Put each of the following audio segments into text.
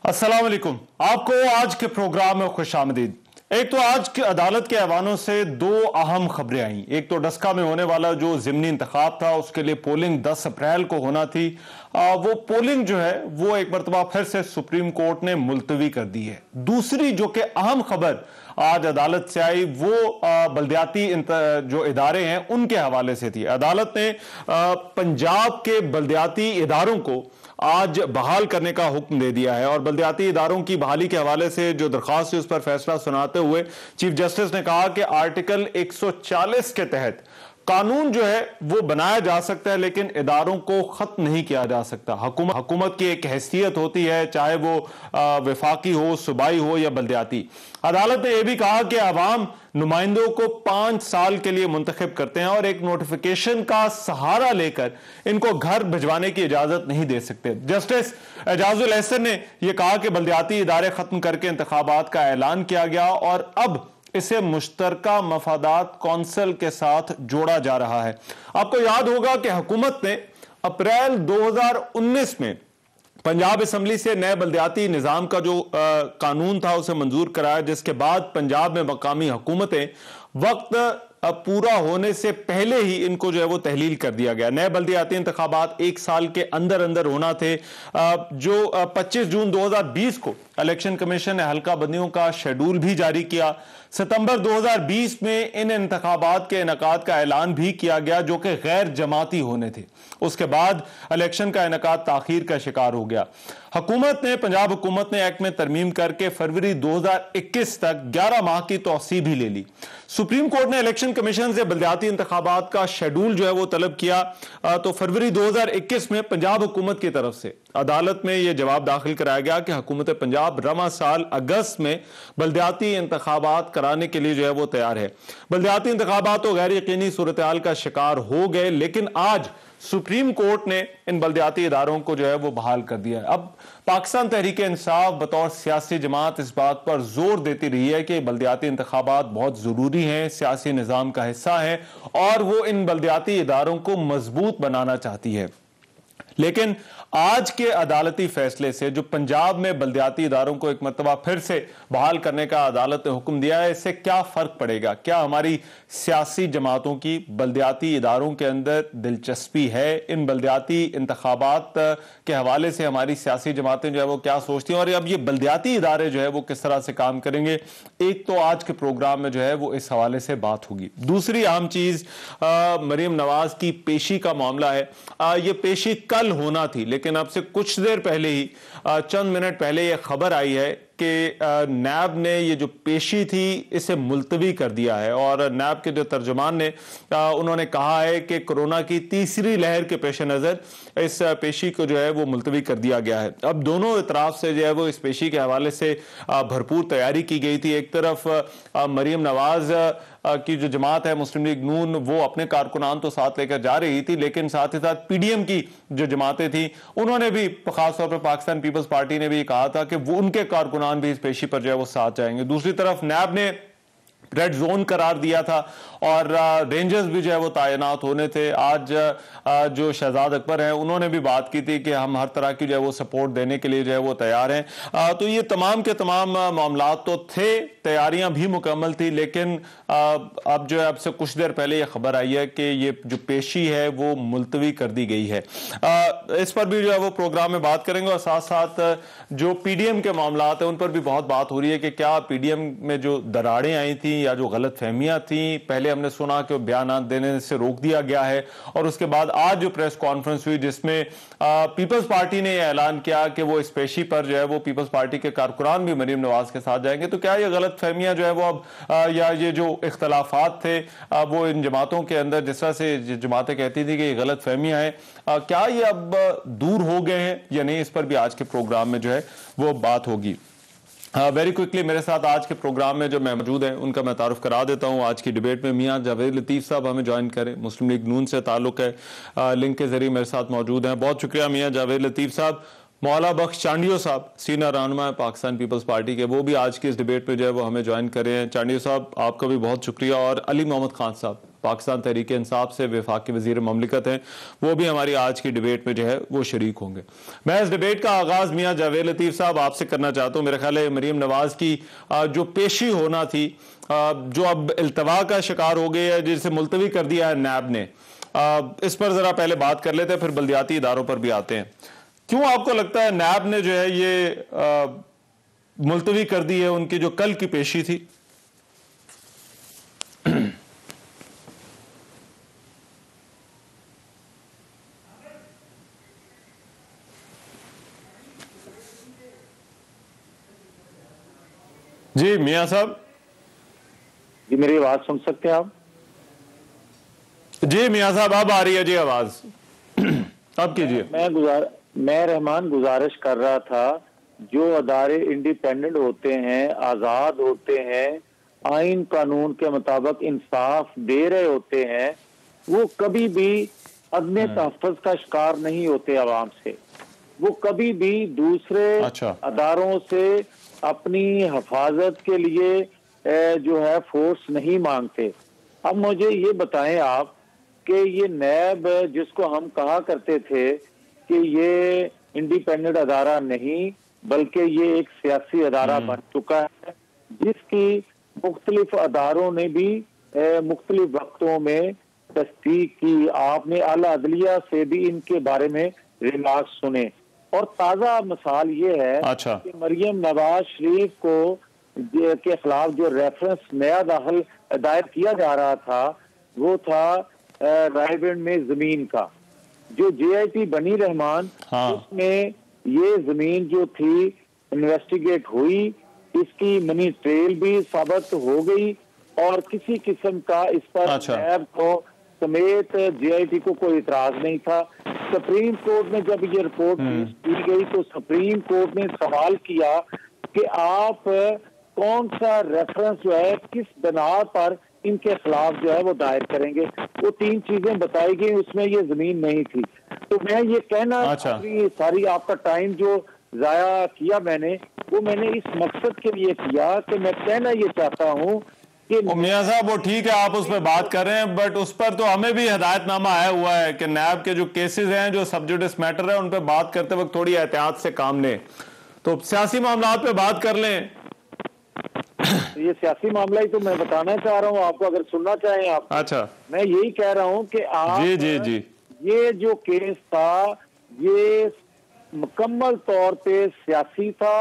अस्सलाम वालेकुम। आपको आज के प्रोग्राम में खुशामदीद। एक तो आज की अदालत के ऐवानों से दो अहम खबरें आई। एक तो डस्का में होने वाला जो ज़िमनी इंतखाब था, उसके लिए पोलिंग 10 अप्रैल को होना थी। वो पोलिंग जो है वो एक मरतबा फिर से सुप्रीम कोर्ट ने मुलतवी कर दी है। दूसरी जो कि अहम खबर आज अदालत से आई वो बल्दियाती जो इदारे हैं उनके हवाले से थी। अदालत ने पंजाब के बल्दियाती इदारों को आज बहाल करने का हुक्म दे दिया है और बल्दियाती इदारों की बहाली के हवाले से जो दरख्वास्त है उस पर फैसला सुनाते हुए चीफ जस्टिस ने कहा कि आर्टिकल 140 के तहत कानून जो है वो बनाया जा सकता है, लेकिन इदारों को खत्म नहीं किया जा सकता। हुकूमत की एक हैसियत होती है, चाहे वो वफाकी हो, सूबाई हो या बल्दियाती। अदालत ने यह भी कहा कि अवाम नुमाइंदों को 5 साल के लिए मुंतखब करते हैं और एक नोटिफिकेशन का सहारा लेकर इनको घर भिजवाने की इजाजत नहीं दे सकते। जस्टिस एजाजुल एहसन ने यह कहा कि बल्दियाती इदारे खत्म करके इंतखाबात का ऐलान किया गया और अब इसे मुश्तरका मफादात कौंसिल के साथ जोड़ा जा रहा है। आपको याद होगा कि हुकूमत ने अप्रैल 2019 में पंजाब असम्बली से नए बल्दियाती निज़ाम का जो कानून था उसे मंजूर कराया, जिसके बाद पंजाब में मकामी हुकूमतें वक्त पूरा होने से पहले ही इनको जो है वो तहलील कर दिया गया। नए बल्दियाती इंतखाबात 1 साल के अंदर अंदर होना थे। जो 25 जून 2020 को इलेक्शन कमीशन ने हल्का बंदियों का शेड्यूल भी जारी किया। सितंबर 2020 में इन इंतखाबात के इनेकाद का ऐलान भी किया गया जो कि गैर जमाती होने थे। उसके बाद इलेक्शन का इनेकाद ताखीर का शिकार हो गया। पंजाब हुकूमत ने एक्ट में तरमीम करके फरवरी 2021 तक 11 माह की तौसी भी ले ली। सुप्रीम कोर्ट ने इलेक्शन कमीशन से बल्दियाती इंतखाबात का शेड्यूल जो है वो तलब किया, तो फरवरी 2021 में पंजाब हुकूमत की तरफ से अदालत में यह जवाब दाखिल कराया गया कि हुकूमत पंजाब रवा साल अगस्त में बल्दियाती इंतखाबात कराने के लिए जो है वो तैयार है। बल्दियाती इंतखाबात तो गैर यकीनी सूरत हाल का शिकार हो गए, लेकिन आज सुप्रीम कोर्ट ने इन बल्दियाती इदारों को जो है वो बहाल कर दिया है। अब पाकिस्तान तहरीक इंसाफ बतौर सियासी जमात इस बात पर जोर देती रही है कि बल्दियाती इंतखाबात बहुत जरूरी हैं, सियासी निज़ाम का हिस्सा है और वो इन बल्दियाती इदारों को मजबूत बनाना चाहती है। लेकिन आज के अदालती फैसले से जो पंजाब में बल्दियाती इदारों को एक मरतबा फिर से बहाल करने का अदालत ने हुक्म दिया है, इससे क्या फर्क पड़ेगा? क्या हमारी सियासी जमातों की बल्दियाती इदारों के अंदर दिलचस्पी है? इन बल्दियाती इंतखाबात के हवाले से हमारी सियासी जमातें जो है वो क्या सोचती हैं और अब ये बल्दियाती इदारे जो है वो किस तरह से काम करेंगे? एक तो आज के प्रोग्राम में जो है वो इस हवाले से बात होगी। दूसरी अहम चीज मरीम नवाज की पेशी का मामला है। ये पेशी कल होना थी, लेकिन अब से कुछ देर पहले ही चंद मिनट पहले यह खबर आई है कि नैब ने ये जो पेशी थी इसे मुलतवी कर दिया है और नैब के जो तर्जुमान ने उन्होंने कहा है कि कोरोना की तीसरी लहर के पेश नज़र इस पेशी को जो है वो मुलतवी कर दिया गया है। अब दोनों इतराफ से जो है वो इस पेशी के हवाले से भरपूर तैयारी की गई थी। एक तरफ मरीम नवाज की जो जमात है मुस्लिम लीग नून, वो अपने कारकुनान तो साथ लेकर जा रही थी, लेकिन साथ ही साथ पीडीएम की जो जमातें थी उन्होंने भी, खासतौर पर पाकिस्तान पीपल्स पार्टी ने भी कहा था कि वो उनके कारकुनान भी इस पेशी पर जो है वो साथ जाएंगे। दूसरी तरफ नैब ने रेड जोन करार दिया था और रेंजर्स भी जो है वो तैनात होने थे। आज जो शहजाद अकबर हैं उन्होंने भी बात की थी कि हम हर तरह की जो है वो सपोर्ट देने के लिए जो है वो तैयार हैं। तो ये तमाम के तमाम मामला तो थे, तैयारियां भी मुकम्मल थी, लेकिन अब जो है अब से कुछ देर पहले ये खबर आई है कि ये जो पेशी है वो मुलतवी कर दी गई है। इस पर भी जो है वो प्रोग्राम में बात करेंगे और साथ साथ जो पीडीएम के मामला हैं उन पर भी बहुत बात हो रही है कि क्या पीडीएम में जो दरारें आई थी या जो गलत फहमियां थी, पहले हमने सुना कि बयान देने से रोक दिया गया है और उसके बाद आज जो प्रेस कॉन्फ्रेंस हुई जिसमें पीपल्स पार्टी ने यह ऐलान किया कि वो इस पेशी पर जो है वो पीपल्स पार्टी के कारकुनान भी मरीम नवाज के साथ जाएंगे, तो क्या ये गलत फहमियां जो है वो अब या ये जो इख्तलाफात थे वो इन जमातों के अंदर, जिस तरह से जमातें कहती थी कि ये गलत फहमियां हैं, क्या ये अब दूर हो गए हैं या नहीं? इस पर भी आज के प्रोग्राम में जो है वो बात होगी। वेरी क्विकली मेरे साथ आज के प्रोग्राम में जो मैं मौजूद हैं उनका मैं तारुफ करा देता हूं। आज की डिबेट में मियां जावेद लतीफ़ साहब हमें ज्वाइन करें, मुस्लिम लीग नून से ताल्लुक़ है, लिंक के जरिए मेरे साथ मौजूद हैं। बहुत शुक्रिया मियां जावेद लतीफ़ साहब। मौला बख्श चांडियो साहब सीनियर रहनुमा है पाकिस्तान पीपल्स पार्टी के, वो भी आज की इस डिबेट में जो है वो हमें ज्वाइन करें। चांडियो साहब आपका भी बहुत शुक्रिया। और अली मोहम्मद खान साहब पाकिस्तान तहरीक इंसाफ से वफाकी वजीर ममलिकत हैं, वो भी हमारी आज की डिबेट में जो है वो शरीक होंगे। मैं इस डिबेट का आगाज मियां जावेद लतीफ़ साहब आपसे करना चाहता हूँ। मेरा ख्याल है मरीम नवाज की जो पेशी होना थी, जो अब इल्तवा का शिकार हो गई है, जिसे मुलतवी कर दिया है नैब ने, इस पर जरा पहले बात कर लेते हैं, फिर बल्दियाती इदारों पर भी आते हैं। क्यों आपको लगता है नैब ने जो है ये मुलतवी कर दी है उनकी जो कल की पेशी थी? जी मियां साहब, जी मेरी आवाज सुन सकते हैं आप? जी मियां साहब, अब आ रही है जी आवाज, अब कीजिए। मैं रहमान गुजारिश कर रहा था, जो अदारे इंडिपेंडेंट होते हैं, आजाद होते हैं, आइन कानून के मुताबिक इंसाफ दे रहे होते हैं, वो कभी भी अदम तहफ़्फ़ुज़ का शिकार नहीं होते आवाम से। वो कभी भी दूसरे अदारों से अपनी हिफाजत के लिए जो है फोर्स नहीं मांगते। अब मुझे ये बताएं आप कि ये नैब, जिसको हम कहा करते थे कि ये इंडिपेंडेंट अदारा नहीं बल्कि ये एक सियासी अदारा बन चुका है, जिसकी मुख्तलिफ अदारों ने भी मुख्तलिफ वक्तों में तस्दीक की। आपने आला अदलिया से भी इनके बारे में रिमार्क सुने। और ताज़ा मिसाल ये है कि मरियम नवाज शरीफ को के खिलाफ जो रेफरेंस नया दायर किया जा रहा था, वो था रायबंद में जमीन का, जो JIT बनी रहमान, उसमें ये जमीन जो थी इन्वेस्टिगेट हुई, इसकी मनी ट्रेल भी साबित हो गई और किसी किस्म का इस पर नैब को समेत JIT को कोई इतराज नहीं था। सुप्रीम कोर्ट में जब ये रिपोर्ट पेश की गई तो सुप्रीम कोर्ट ने सवाल किया कि आप कौन सा रेफरेंस जो है किस बिना पर इनके खिलाफ जो है वो दायर करेंगे। वो 3 चीजें बताई गई, उसमें ये जमीन नहीं थी। तो मैं ये कहना, सारी आपका टाइम जो जाया किया मैंने, वो मैंने इस मकसद के लिए किया कि मैं कहना ये चाहता हूँ कि मियां साहब, वो ठीक है आप उस पर बात कर रहे हैं, बट उस पर तो हमें भी हिदायतनामा आया हुआ है कि नैब के जो केसेस हैं, जो सब जुडिस मैटर है, उन पर बात करते वक्त थोड़ी एहतियात से काम लें। तो सियासी मामलात पे बात कर लें। ये सियासी मामला ही तो मैं बताना चाह रहा हूँ आपको, अगर सुनना चाहें आप। अच्छा, मैं यही कह रहा हूँ कि आप जी ये जो केस था, ये मुकम्मल तौर पे सियासी था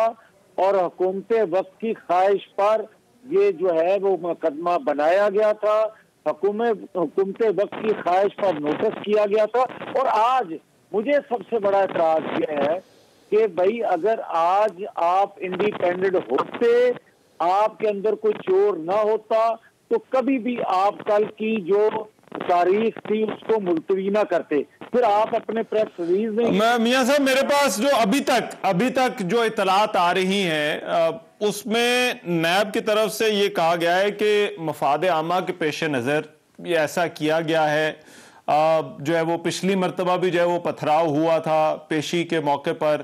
और हुकूमत वक्त की ख्वाहिश पर ये जो है वो मुकदमा बनाया गया था, हुकूमत वक्त की ख्वाहिश पर नोटिस किया गया था। और आज मुझे सबसे बड़ा एतराज ये है कि भाई अगर आज आप इंडिपेंडेंट होते, आपके अंदर कोई चोर ना होता, तो कभी भी आप कल की जो तारीख थी उसको मुलतवी ना करते, फिर आप अपने प्रेस रिलीज में। मियां साहब, मेरे पास जो अभी तक जो इतलात आ रही हैं, उसमें नैब की तरफ से ये कहा गया है कि मफाद आमा के पेश नज़र ये ऐसा किया गया है। जो है वो पिछली मरतबा भी जो है वो पथराव हुआ था पेशी के मौके पर,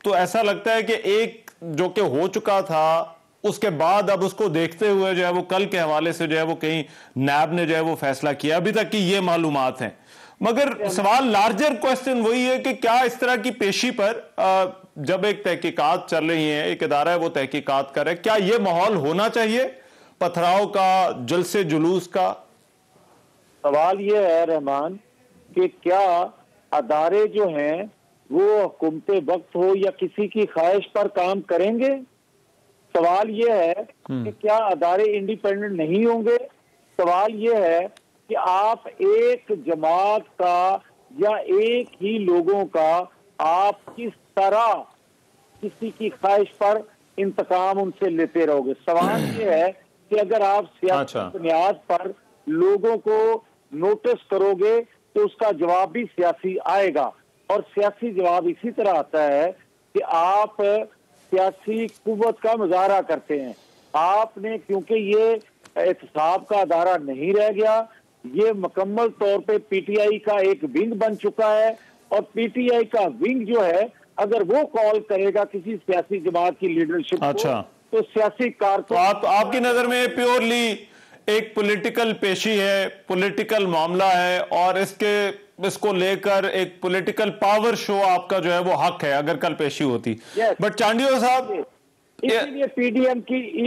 तो ऐसा लगता है कि एक जो कि हो चुका था, उसके बाद अब उसको देखते हुए जो है वो कल के हवाले से जो है वो कहीं नैब ने जो है वो फैसला किया। अभी तक की ये मालूमात हैं, मगर सवाल लार्जर क्वेश्चन वही है कि क्या इस तरह की पेशी पर जब एक तहकीकात चल रही है, एक इदारा है वो तहकीकात करे, क्या ये माहौल होना चाहिए पथराव का, जलसे जुलूस का? सवाल ये है रहमान कि क्या अदारे जो हैं वो हुकूमत वक्त हो या किसी की ख्वाहिश पर काम करेंगे? सवाल ये है कि क्या अदारे इंडिपेंडेंट नहीं होंगे? सवाल ये है कि आप एक जमात का या एक ही लोगों का आप किस तरह किसी की ख्वाहिश पर इंतकाम उनसे लेते रहोगे? सवाल ये है कि अगर आप सियासी बुनियाद पर लोगों को नोटिस करोगे तो उसका जवाब भी सियासी आएगा, और सियासी जवाब इसी तरह आता है कि आप सियासी कुव्वत का मुजाहरा करते हैं। आपने, क्योंकि ये एहतसाब का अदारा नहीं रह गया, ये मुकम्मल तौर पे PTI का एक विंग बन चुका है, और PTI का विंग जो है अगर वो कॉल करेगा किसी सियासी जमात की लीडरशिप को, तो सियासी कारकुन, तो आपकी नजर में प्योरली एक पॉलिटिकल पेशी है, पॉलिटिकल मामला है और इसको लेकर एक पॉलिटिकल पावर शो आपका जो है वो हक है अगर कल पेशी होती। बट चांडियो साहब, इसलिए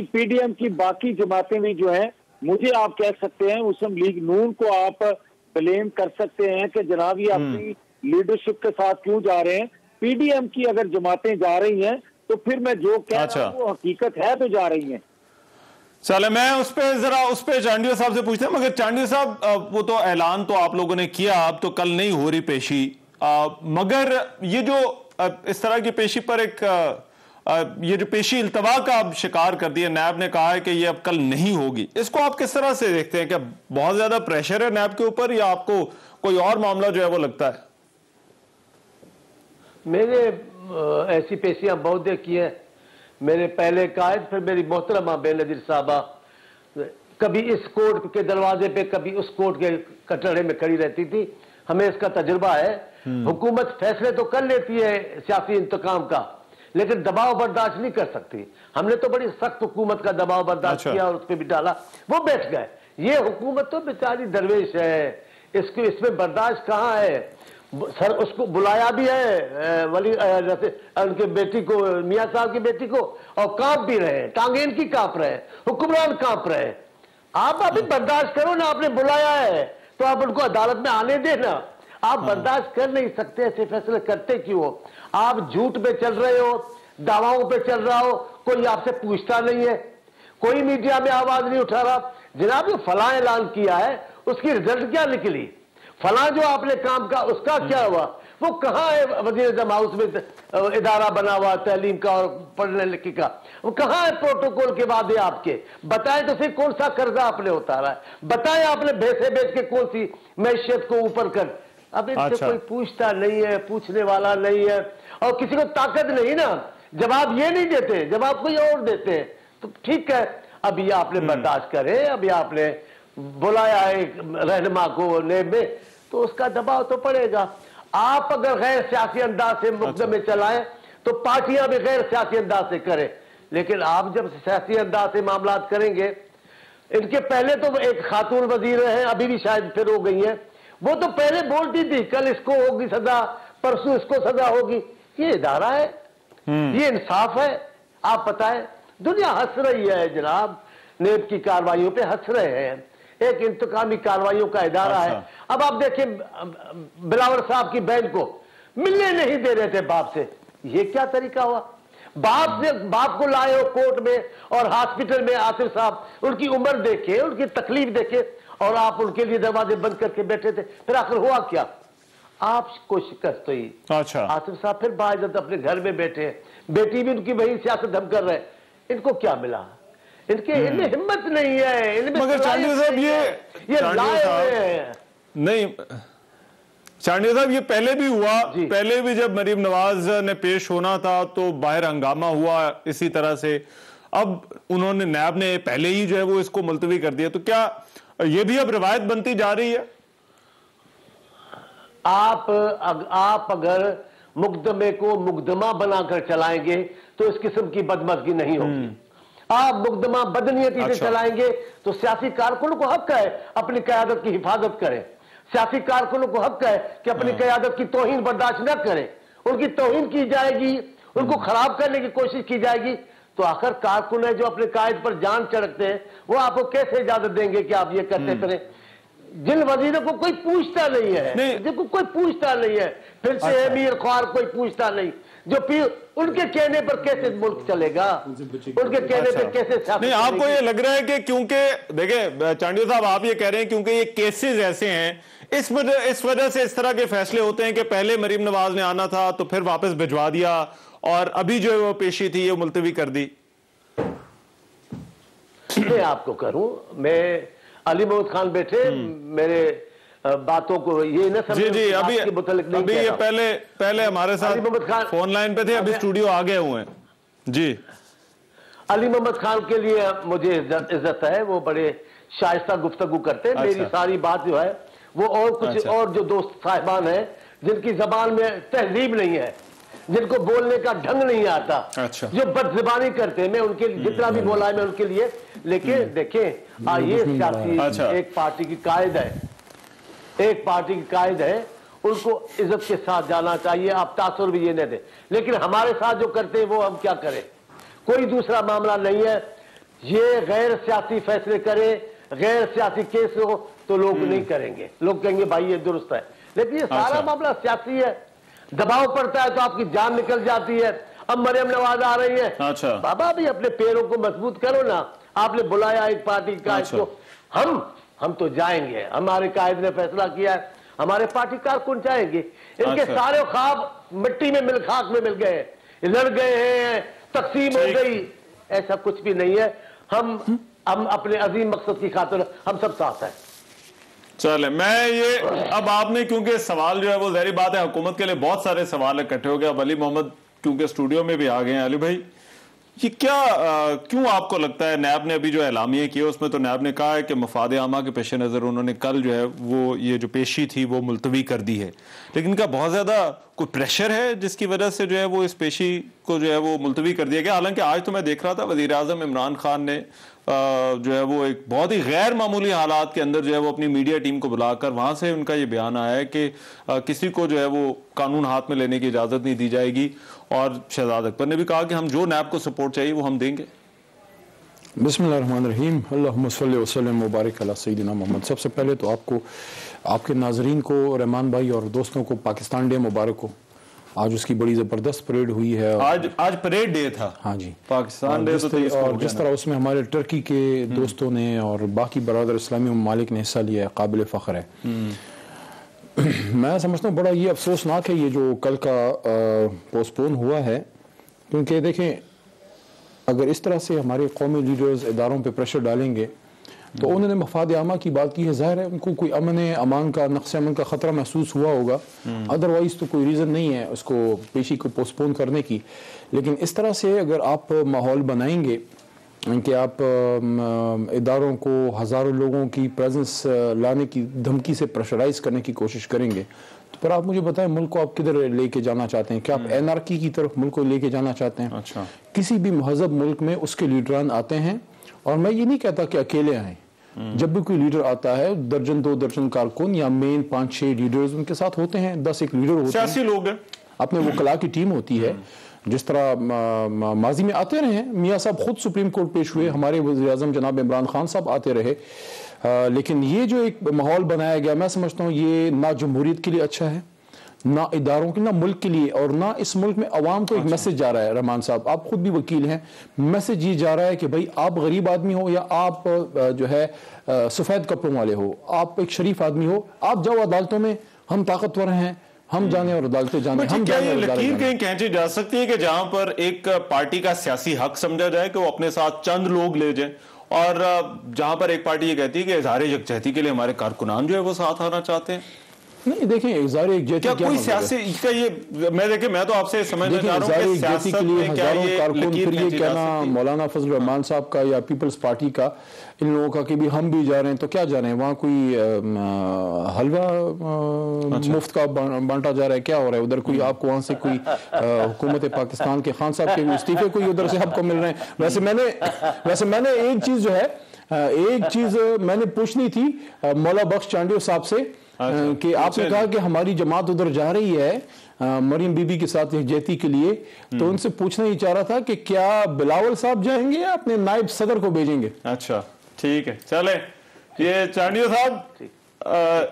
पीडीएम की बाकी जमातें भी जो है, मुझे आप कह सकते हैं मुस्लिम लीग नून को आप ब्लेम कर सकते हैं कि जनाब ये अपनी लीडरशिप के साथ क्यों जा रहे हैं। पीडीएम की अगर जमातें जा रही हैं तो फिर मैं जो कह रहा हूं वो हकीकत है तो जा रही हैं। चले मैं उस पे चांडियो साहब से पूछते हैं, मगर चांडियो साहब वो तो ऐलान तो आप लोगों ने किया, अब तो कल नहीं हो रही पेशी, मगर ये जो इस तरह की पेशी पर ये जो पेशी इल्तवा का अब शिकार कर दिया, नैब ने कहा है कि ये अब कल नहीं होगी, इसको आप किस तरह से देखते हैं? क्या बहुत ज्यादा प्रेशर है नैब के ऊपर या आपको कोई और मामला जो है वो लगता है? मैंने ऐसी पेशियां बहुत देखी हैं। मेरे पहले कायद, फिर मेरी मोहतरमा बेनजीर साहबा कभी इस कोर्ट के दरवाजे पे कभी उस कोर्ट के कटड़े में खड़ी रहती थी। हमें इसका तजुर्बा है। हुकूमत फैसले तो कर लेती है सियासी इंतकाम का, लेकिन दबाव बर्दाश्त नहीं कर सकती। हमने तो बड़ी सख्त हुकूमत का दबाव बर्दाश्त किया और उस पर भी डाला, वो बैठ गए। ये हुकूमत तो बेचारी दरवेश है, इसमें बर्दाश्त कहाँ है। सर उसको बुलाया भी है वली जैसे उनके बेटी को, मियां साहब की बेटी को, और कांप भी रहे, टांगे इनकी कांप रहे, हुक्मरान कांप रहे। आप अभी बर्दाश्त करो ना, आपने बुलाया है तो आप उनको अदालत में आने देना। आप बर्दाश्त कर नहीं सकते, ऐसे फैसले करते क्यों हो? आप झूठ पे चल रहे हो, दावाओं पे चल रहा हो, कोई आपसे पूछता नहीं है, कोई मीडिया में आवाज नहीं उठा रहा। जनाब ये फला ऐलान किया है, उसकी रिजल्ट क्या निकली? फला जो आपने काम का उसका क्या हुआ? वो कहाँ है? वज़ीर-ए-आज़म हाउस में इदारा बना हुआ तैलीम का और पढ़ने लिखने का, वो कहाँ है? प्रोटोकॉल के वादे आपके बताएं तो फिर कौन सा कर्जा आपने उतारा है? बताएं आपने भैंसे बेच के कौन सी मैशियत को ऊपर कर? अब इनसे कोई पूछता नहीं है, पूछने वाला नहीं है, और किसी को ताकत नहीं ना। जवाब ये नहीं देते, जवाब कोई और देते हैं। तो ठीक है, अभी आपने बर्दाश्त करे, अभी आपने बुलाया एक रहनुमा को नेब में, तो उसका दबाव तो पड़ेगा। आप अगर गैर सियासी अंदाज से मुकदमे चलाएं तो पार्टियां भी गैर सियासी अंदाज से करें, लेकिन आप जब सियासी अंदाज से मामला करेंगे, इनके पहले तो एक खातून वजीर हैं, अभी भी शायद फिर हो गई हैं, वो तो पहले बोलती थी कल इसको होगी सजा, परसों इसको सजा होगी। ये इदारा है, ये इंसाफ है? आप बताएं। दुनिया हंस रही है जनाब, नेब की कार्रवाइयों पे हंस रहे हैं। एक इंतकामी कार्रवाइयों का इदारा है। अब आप देखिए बिलावल साहब की बहन को मिलने नहीं दे रहे थे बाप से, ये क्या तरीका हुआ? बाप को लाए हो कोर्ट में और हॉस्पिटल में, आसिफ साहब उनकी उम्र देखे, उनकी तकलीफ देखे, और आप उनके लिए दरवाजे बंद करके बैठे थे। फिर आखिर हुआ क्या? आपको शिकस्त हुई। आसिफ साहब फिर बाइज्जत अपने घर में बैठे, बेटी भी उनकी वही सियासत हम कर रहे हैं। इनको क्या मिला? इनमें हिम्मत नहीं है, इनमें मगर चांडियो साहब ये नहीं, चांडियो साहब ये पहले भी हुआ, पहले भी जब मरीम नवाज ने पेश होना था तो बाहर हंगामा हुआ इसी तरह से। अब उन्होंने, नैब ने पहले ही जो है वो इसको मुलतवी कर दिया, तो क्या ये भी अब रवायत बनती जा रही है? आप अगर मुकदमे को मुकदमा बनाकर चलाएंगे तो इस किस्म की बदमज़गी नहीं होगी। आप मुकदमा बदनीयती से चलाएंगे तो सियासी कारकुनों को हक है अपनी क़यादत की हिफाजत करें। सियासी कारकुनों को हक है कि अपनी क़यादत की तौहीन बर्दाश्त न करें। उनकी तौहीन की जाएगी, उनको खराब करने की कोशिश की जाएगी, तो आखिर कारकुन है जो अपने कायद पर जान चढ़कते हैं, वो आपको कैसे इजाजत देंगे कि आप ये करते फिरें? जिन वजीरों को कोई पूछता नहीं है, जिनको कोई पूछता नहीं है, फिर से अमीर ख्वार कोई पूछता नहीं, जो उनके कहने पर कैसे मुल्क चलेगा? उनके कहने पर कैसे? नहीं, आपको ये लग रहा है कि क्योंकि देखिए चांडियो साहब, आप ये कह रहे हैं क्योंकि ये केसेस ऐसे हैं, इस वजह से इस तरह के फैसले होते हैं कि पहले मरीम नवाज ने आना था तो फिर वापस भिजवा दिया, और अभी जो है वो पेशी थी ये मुलतवी कर दी। मैं आपको करूं, मैं अली मोहम्मद खान बैठे, मेरे बातों को ये न समझे। जी, अभी ये पहले हमारे साथ फोन लाइन पे थे, अभी स्टूडियो आ गए हुए हैं। जी, अली मोहम्मद खान के लिए मुझे इज्जत है, वो बड़े शाइस्ता गुफ्तगू करते हैं। मेरी सारी बात जो है वो, और कुछ और जो दोस्त साहिबान हैं जिनकी जबान में तहजीब नहीं है, जिनको बोलने का ढंग नहीं आता, जो बदजुबानी करते हैं, मैं उनके लिए जितना भी बोला है मैं उनके लिए लेकिन देखें ये सियासी अच्छा। एक पार्टी की कायद है, एक पार्टी की कायद है, उनको इज्जत के साथ जाना चाहिए, आप तासुर भी ये नहीं दे। लेकिन हमारे साथ जो करते हैं वो हम क्या करें, कोई दूसरा मामला नहीं है। ये गैर सियासी फैसले करें, गैर सियासी केस हो तो लोग नहीं करेंगे, लोग कहेंगे भाई ये दुरुस्त है। लेकिन ये सारा मामला सियासी है, दबाव पड़ता है तो आपकी जान निकल जाती है। अब मरियम नवाज आ रही है, अच्छा। बाबा भी अपने पैरों को मजबूत करो ना, आपने बुलाया एक पार्टी का, अच्छा। हम तो जाएंगे, हमारे कायद ने फैसला किया है, हमारे पार्टी कारकुन जाएंगे। इनके अच्छा। सारे ख्वाब मिट्टी में मिल, खाक में मिल गए, लड़ गए हैं, तकसीम हो गई, ऐसा कुछ भी नहीं है। हम अपने अजीम मकसद की खातिर हम सब साथ हैं। चले, मैं ये अब आपने, क्योंकि सवाल जो है वो ज़ाहिर बात है हुकूमत के लिए बहुत सारे सवाल इकट्ठे हो गए। अब अली मोहम्मद क्योंकि स्टूडियो में भी आ गए हैं। अली भाई, ये क्या क्यों आपको लगता है, नैब ने अभी जो एलामिया किया उसमें तो नैब ने कहा है कि मफाद आमा के पेश नज़र उन्होंने कल जो है वो ये जो पेशी थी वो मुलतवी कर दी है, लेकिन इनका बहुत ज़्यादा कोई प्रेशर है जिसकी वजह से जो है वो इस पेशी को जो है वो मुलतवी कर दिया गया। हालांकि आज तो मैं देख रहा था वज़ीर आज़म इमरान खान ने जो है वो एक बहुत ही गैर मामूली हालात के अंदर जो है वो अपनी मीडिया टीम को बुलाकर वहाँ से उनका ये बयान आया है कि किसी को जो है वो कानून हाथ में लेने की इजाज़त नहीं दी जाएगी। और शहजाद अकबर ने भी कहा कि हम जो नैब को सपोर्ट चाहिए वो हम देंगे। बिस्मिल्लाहिर्रहमानिर्रहीम, अल्लाहुम्मा सल्लि व सल्लिम व बारिक अला सय्यिदिना मोहम्मद। सबसे पहले तो आपको, आपके नाजरीन को, रहमान भाई और दोस्तों को पाकिस्तान डे मुबारक हो। आज उसकी बड़ी ज़बरदस्त परेड हुई है। आज परेड डे था। हाँ जी, पाकिस्तान डे। और जिस तरह उसमें हमारे टर्की के दोस्तों ने और बाकी बरादर इस्लामी ममालिक ने हिस्सा लिया है, काबिल फ़ख्र है। मैं समझता हूँ बड़ा ये अफसोसनाक है ये जो कल का पोस्टपोन हुआ है, क्योंकि देखें अगर इस तरह से हमारे कौमी लीडर्स इदारों पे प्रेशर डालेंगे तो उन्होंने मफाद आमा की बात की है, ज़ाहिर है उनको कोई अमान का, नक्श अमन का ख़तरा महसूस हुआ होगा, अदरवाइज़ तो कोई रीज़न नहीं है उसको पेशी को पोस्टपोन करने की। लेकिन इस तरह से अगर आप माहौल बनाएंगे कि आप इदारों को हज़ारों लोगों की प्रेजेंस लाने की धमकी से प्रेशराइज करने की कोशिश करेंगे, तो फिर आप मुझे बताएं मुल्क को आप किधर लेके जाना चाहते हैं? क्या आप एनआरकी की तरफ मुल्क को लेके जाना चाहते हैं? अच्छा। किसी भी महजब मुल्क में उसके लीडरान आते हैं, और मैं ये नहीं कहता कि अकेले आए। जब भी कोई लीडर आता है, दर्जन 2 दर्जन कारकुन या मेन 5-6 लीडर्स उनके साथ होते हैं, 10 एक लीडर होते हैं, सियासी लोग हैं, अपने वकला की टीम होती है। जिस तरह माजी में आते रहे, मियाँ साहब खुद सुप्रीम कोर्ट पेश हुए, हमारे वज़ीर आज़म जनाब इमरान खान साहब आते रहे। लेकिन ये जो एक माहौल बनाया गया, मैं समझता हूँ ये ना जमहूरियत के लिए अच्छा है, ना इदारों के, ना मुल्क के लिए, और ना इस मुल्क में अवाम को एक मैसेज जा रहा है। रहमान साहब, आप खुद भी वकील हैं, मैसेज ये जा रहा है कि भाई आप गरीब आदमी हो या आप जो है सफ़ेद कपड़ों वाले हो, आप एक शरीफ आदमी हो, आप जाओ अदालतों में, हम ताकतवर हैं, हम जाने और अदालतें जाने। हम क्या ये लकीर कहीं खींची जा सकती है कि जहां पर एक पार्टी का सियासी हक समझा जाए कि वो अपने साथ चंद लोग ले जाए, और जहां पर एक पार्टी ये कहती है कि इज़हार यकजहती के लिए हमारे कारकुनान जो है वो साथ आना चाहते हैं? नहीं, देखें इज़हार यकजहती क्या कोई सियासी का ये, मैं तो आपसे समझना चाह रहा हूं कि सियासत में क्या ये कारकुन, फिर ये कहना मौलाना फजल रहमान साहब का या पीपल्स पार्टी का, इन लोगों का कि भी हम भी जा रहे हैं, तो क्या जा रहे हैं वहाँ? कोई हलवा मुफ्त का बांटा जा रहा है? क्या हो रहा है उधर? कोई आपको वहाँ से कोई हुकूमत पाकिस्तान के खान साहब के इस्तीफे कोई उधर से आपको मिल रहे हैं? वैसे मैंने एक चीज़ जो है, एक चीज़ मैंने पूछनी थी मौला बख्श चांडियो साहब से, कि आपने कहा कि हमारी जमात उधर जा रही है मरियम बीबी के साथ यकजहती के लिए, तो उनसे पूछना ही चाह रहा था कि क्या बिलावल साहब जाएंगे या अपने नायब सदर को भेजेंगे? अच्छा, ठीक है, चले। ये चांडियो साहब,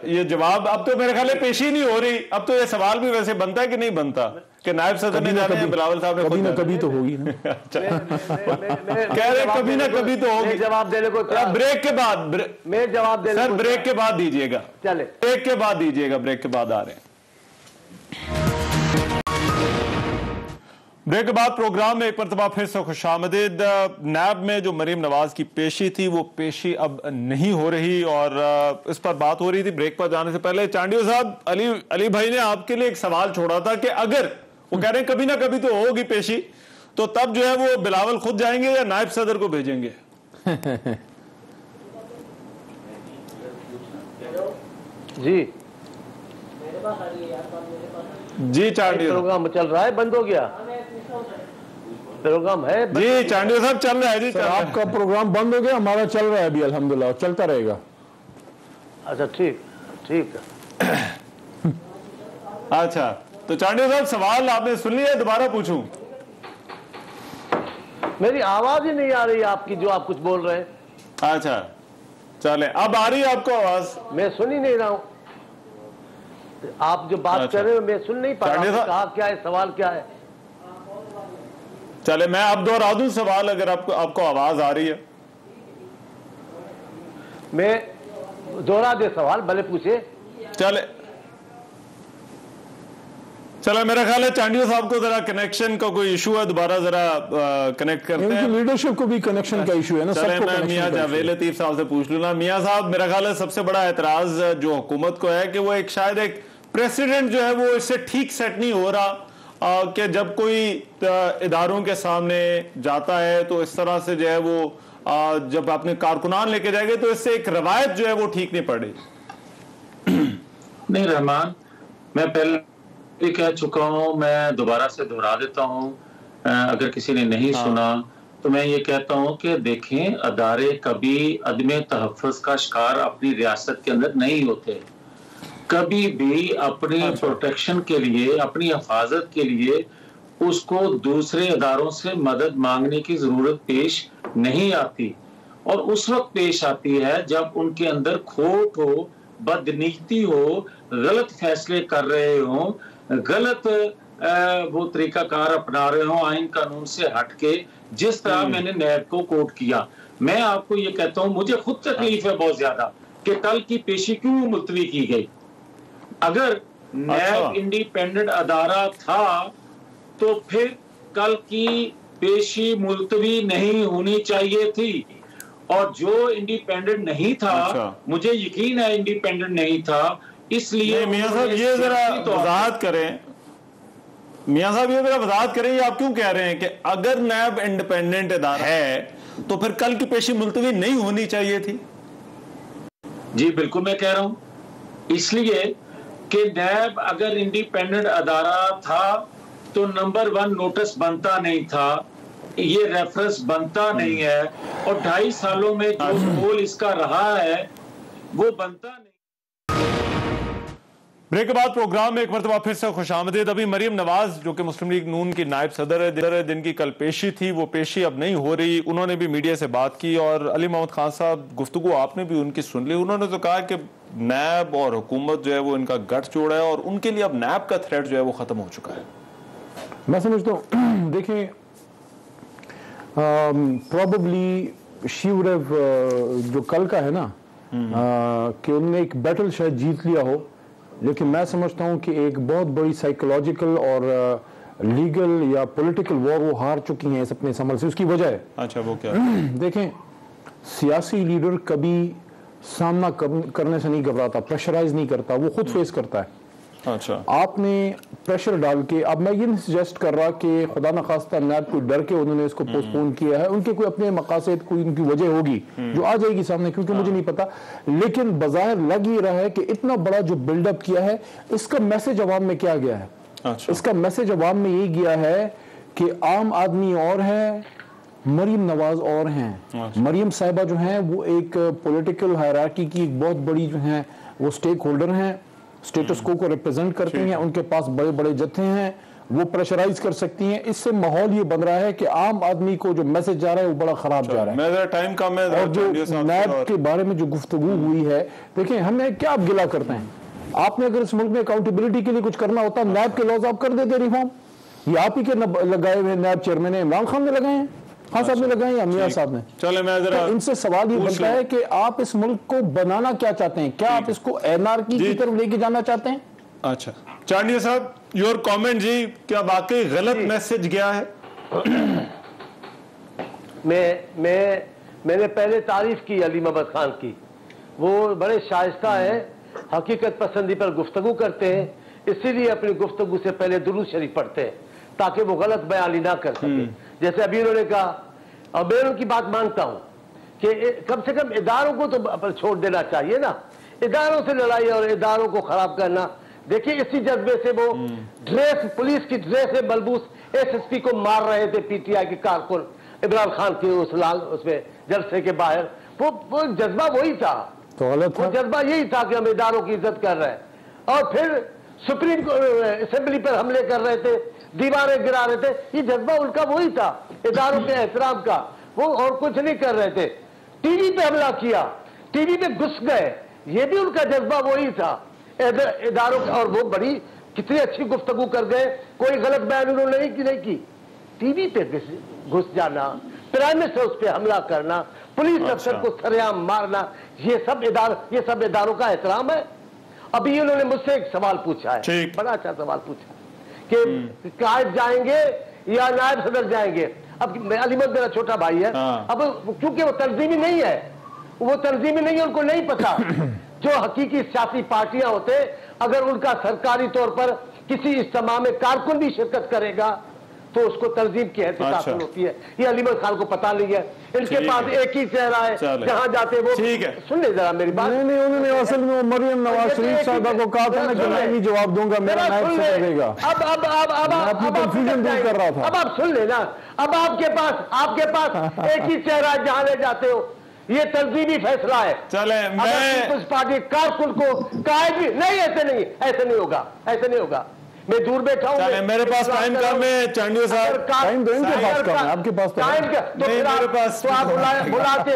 ये जवाब अब तो मेरे ख्याल में पेशी नहीं हो रही, अब तो ये सवाल भी वैसे बनता है कि नहीं बनता कि नायब सदर ने जाना है, बिलावल साहब ने कभी ना कभी तो होगी ना। कह रहे कभी ना कभी तो होगी। जवाब देने को ब्रेक के बाद, मैं जवाब देने सर ब्रेक के बाद दीजिएगा, चले ब्रेक के बाद दीजिएगा, ब्रेक के बाद आ रहे हैं। ब्रेक के बाद प्रोग्राम में एक मरतबा फिर से खुशामदीद। नैब में जो मरीम नवाज की पेशी थी वो पेशी अब नहीं हो रही, और इस पर बात हो रही थी। ब्रेक पर जाने से पहले चांडियो साहब, अली भाई ने आपके लिए एक सवाल छोड़ा था कि अगर वो कह रहे हैं कभी ना कभी तो होगी पेशी, तो तब जो है वो बिलावल खुद जाएंगे या नायब सदर को भेजेंगे? जी चांडियो, प्रोग्राम चल रहा है, बंद हो गया? प्रोग्राम है जी चांडिया साहब चल रहा है जी, चल रहा है। आपका प्रोग्राम बंद हो गया, हमारा चल रहा है अभी अल्हम्दुलिल्लाह, चलता रहेगा। अच्छा ठीक ठीक है। अच्छा तो चांडिया साहब सवाल आपने सुन लिया, दोबारा पूछूं? मेरी आवाज ही नहीं आ रही आपकी, जो आप कुछ बोल रहे हैं। अच्छा चले, अब आ रही है आपको आवाज? मैं सुन ही नहीं रहा हूं, आप जो बात अच्छा। कर रहे हो मैं सुन नहीं पा रहा। चांडिया आपने कहा क्या है, सवाल क्या है? चले मैं अब दोहरा दूं सवाल, अगर आपको आवाज आ रही है। मैं दोहरा दे सवाल, भले पूछे। चलो मेरा ख्याल है चांडिया साहब को जरा कनेक्शन का कोई इशू है, दोबारा जरा कनेक्ट करते हैं। उनकी लीडरशिप को भी कनेक्शन का इशू है ना, चले सबको मैं मियां जावेद लतीफ साहब से पूछ लूँ ना। मियां साहब मेरा ख्याल है सबसे बड़ा एतराज जो हुकूमत को है कि वो शायद एक प्रेसिडेंट जो है वो इससे ठीक सेट नहीं हो रहा कि जब कोई इदारों के सामने जाता है तो इस तरह से जो है वो जब अपने कारकुनान लेके जाएंगे तो इससे एक रवायत जो है वो ठीक नहीं पड़े। नहीं रहमान, मैं पहले भी कह चुका हूं, मैं दोबारा से दोहरा देता हूं, अगर किसी ने नहीं सुना तो मैं ये कहता हूं कि देखें, अदारे कभी अदम तहफ़्फ़ुज़ का शिकार अपनी रियासत के अंदर नहीं होते। कभी भी अपनी प्रोटेक्शन के लिए, अपनी हिफाजत के लिए उसको दूसरे अदारों से मदद मांगने की जरूरत पेश नहीं आती, और उस वक्त पेश आती है जब उनके अंदर खोट हो, बदनीति हो, गलत फैसले कर रहे हो, गलत वो तरीकाकार अपना रहे हो आइन कानून से हटके, जिस तरह मैंने नैब को कोट किया। मैं आपको ये कहता हूं, मुझे खुद तकलीफ है बहुत ज्यादा कि कल की पेशी क्यों मुलतवी की गई। अगर नैब इंडिपेंडेंट अदारा था तो फिर कल की पेशी मुलतवी नहीं होनी चाहिए थी, और जो इंडिपेंडेंट नहीं था, मुझे यकीन है इंडिपेंडेंट नहीं था, इसलिए मियां साहब ये जरा वजाहत करें, मियां साहब ये जरा वजाहत करें, ये आप क्यों कह रहे हैं कि अगर नैब इंडिपेंडेंट इदारा है तो फिर कल की पेशी मुलतवी नहीं होनी चाहिए थी? जी बिल्कुल मैं कह रहा हूं, इसलिए कि नैब अगर इंडिपेंडेंट अदारा था तो नंबर 1 नोटिस बनता नहीं था, ये रेफरेंस बनता नहीं है, और 2.5 सालों में जो रोल इसका रहा है वो बनता नहीं। ब्रेक के बाद प्रोग्राम में एक मरतबा फिर से खुशामदीद। अभी मरीम नवाज जो कि मुस्लिम लीग नून की नायब सदर है, जिनकी कल पेशी थी, वो पेशी अब नहीं हो रही। उन्होंने भी मीडिया से बात की और अली मोहम्मद खान साहब गुफ्तगू आपने भी उनकी सुन ली। उन्होंने तो कहा कि नैब और हुकूमत जो है वो इनका गठजोड़ है और उनके लिए अब नैब का थ्रेट जो है वो खत्म हो चुका है। मैं समझता हूँ, देखें, प्रॉबली शी वुड हैव, जो कल का है ना, कि उन्होंने एक बैटल शायद जीत लिया हो, लेकिन मैं समझता हूँ कि एक बहुत बड़ी साइकोलॉजिकल और लीगल या पॉलिटिकल वॉर वो हार चुकी हैं इस अपने अमल से। उसकी वजह है, अच्छा वो क्या? देखें, सियासी लीडर कभी सामना करने से नहीं घबराता, प्रेशराइज नहीं करता, वो खुद फेस करता है। अच्छा, आपने प्रेशर डाल के, अब मैं ये नहीं सजेस्ट कर रहा कि खुदा न खास्ता नैब कोई डर के उन्होंने इसको पोस्टपोन किया है, उनके कोई अपने मकासद, कोई उनकी वजह होगी जो आ जाएगी सामने, क्योंकि मुझे नहीं पता, लेकिन बज़ाहिर लग ही रहा है कि इतना बड़ा जो बिल्डअप किया है, इसका मैसेज अवाम में क्या गया है? अच्छा, इसका मैसेज अवाम में ये गया है कि आम आदमी और है, मरीम नवाज और हैं। मरीम साहिबा जो हैं वो एक पॉलिटिकल हायरार्की की एक बहुत बड़ी जो हैं वो स्टेक होल्डर हैं, स्टेटस को रिप्रेजेंट करती हैं, उनके पास बड़े बड़े जत्थे हैं, वो प्रेशराइज कर सकती हैं। इससे माहौल ये बन रहा है कि आम आदमी को जो मैसेज जा रहा है वो बड़ा खराब जा रहा है। टाइम कम है, और जो नैब के बारे में जो गुफ्तगू हुई है, देखें, हमें क्या आप गिला करते हैं? आपने अगर इस मुल्क में अकाउंटेबिलिटी के लिए कुछ करना होता, नैब के लॉज आप कर देते रिफॉर्म। ये आप ही के लगाए हुए नैब चेयरमैन इमरान खान ने लगाए हैं, खान साहब ने लगाए या मियां साहब ने? चले मैं जरा तो इनसे सवाल ये बनता है कि आप इस मुल्क को बनाना क्या चाहते हैं? क्या आप इसको एनआरकी की तरफ लेके जाना चाहते हैं? अच्छा, चांडिया साहब, योर कमेंट जी, क्या वाकई गलत मैसेज गया है? मैंने पहले तारीफ की अली मोहम्मद खान की, वो बड़े शाइस्ता है, हकीकत पसंदी पर गुफ्तगू करते हैं, इसीलिए अपनी गुफ्तगू से पहले दुरूद शरीफ पढ़ते हैं ताकि वो गलत बयानी ना कर सके। जैसे अभी उन्होंने कहा, और मैं उनकी बात मानता हूं कि कम से कम इदारों को तो छोड़ देना चाहिए ना। इदारों से लड़ाई और इदारों को खराब करना देखिए इसी जज्बे से वो ड्रेस, पुलिस की ड्रेस में मलबूस एसएसपी को मार रहे थे पीटीआई के कारकुन इमरान खान के उसमें जलसे के बाहर। वो जज्बा वही था, तो गलत वो जज्बा यही था कि हम इदारों की इज्जत कर रहे हैं। और फिर सुप्रीम असेंबली पर हमले कर रहे थे, दीवारें गिरा रहे थे, ये जज्बा उनका वही था, इदारों के एहतराम का, वो और कुछ नहीं कर रहे थे। टीवी पे हमला किया, टीवी पे घुस गए, ये भी उनका जज्बा वही था इदारों का। और वो बड़ी कितनी अच्छी गुफ्तगू कर गए, कोई गलत बयान उन्होंने नहीं की। टीवी पे घुस जाना, प्राइम मिनिस्टर उस पर हमला करना, पुलिस अफसर को सरेआम मारना, ये सब इदारों का एहतराम है। अभी उन्होंने मुझसे एक सवाल पूछा है, बड़ा अच्छा सवाल पूछा कि कायद जाएंगे या नायब सदर जाएंगे। अब अलीमत मेरा छोटा भाई है, अब क्योंकि वो तंजीमी नहीं है, उनको नहीं पता जो हकीकी सियासी पार्टियां होते, अगर उनका सरकारी तौर पर किसी इज्तिमा में कारकुन भी शिरकत करेगा तो उसको तंजीम की हैसियत हासिल होती है। ये अलीमत खान को पता नहीं है, इनके पास एक ही चेहरा है, जहां जाते वो। सुन ले जरा मेरी बात। नहीं, उन्होंने असल में मरियम नवाज शरीफ साहबा को कहा था ना कि मैं नहीं जवाब दूंगा, मेरा नायब सदर देगा। अब कंफ्यूजन दूर कर रहा था। अब आप सुन लेना, अब आपके पास एक ही चेहरा जहां ले जाते हो, ये तंजीमी फैसला है। चले पीपल्स पार्टी कारकुन को कायद भी नहीं, ऐसे नहीं होगा। मैं दूर बैठा हूं, मेरे पास टाइम कम है चांडियो साहब, टाइम तो इनके पास कम है, आपके पास तो टाइम का तो मेरे पास तो आप बुलाते।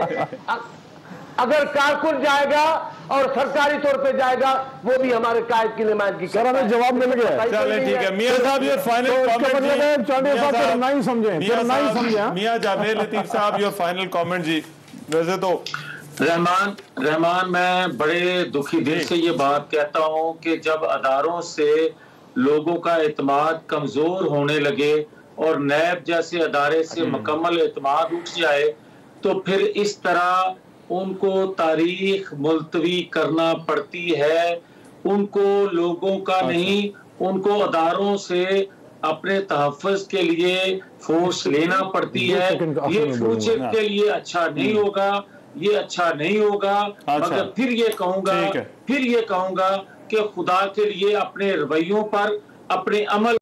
अगर कारकुन जाएगा और सरकारी तौर पे जाएगा, वो भी हमारे कायद की नुमाइंदगी। सर हमें जवाब मिल गया। चले ठीक है मियां साहब, योर फाइनल कमेंट। चांडियो साहब नहीं समझे, मियां जावेद लतीफ साहब, योर फाइनल कमेंट जी। वैसे तो रहमान, मैं बड़े दुखी दिल से ये बात कहता हूं कि जब अदारों से लोगों का एतमाद कमजोर होने लगे और नैब जैसे अदारे से मुकम्मल एतमाद उठ जाए, तो फिर इस तरह उनको तारीख मुलतवी करना पड़ती है। उनको लोगों का नहीं, उनको अदारों से अपने तहफ़्फ़ुज़ के लिए फोर्स लेना पड़ती है। ये फ्यूचर के लिए अच्छा नहीं होगा, ये अच्छा नहीं होगा। मगर फिर ये कहूंगा कि खुदा के लिए अपने रवैयों पर, अपने अमल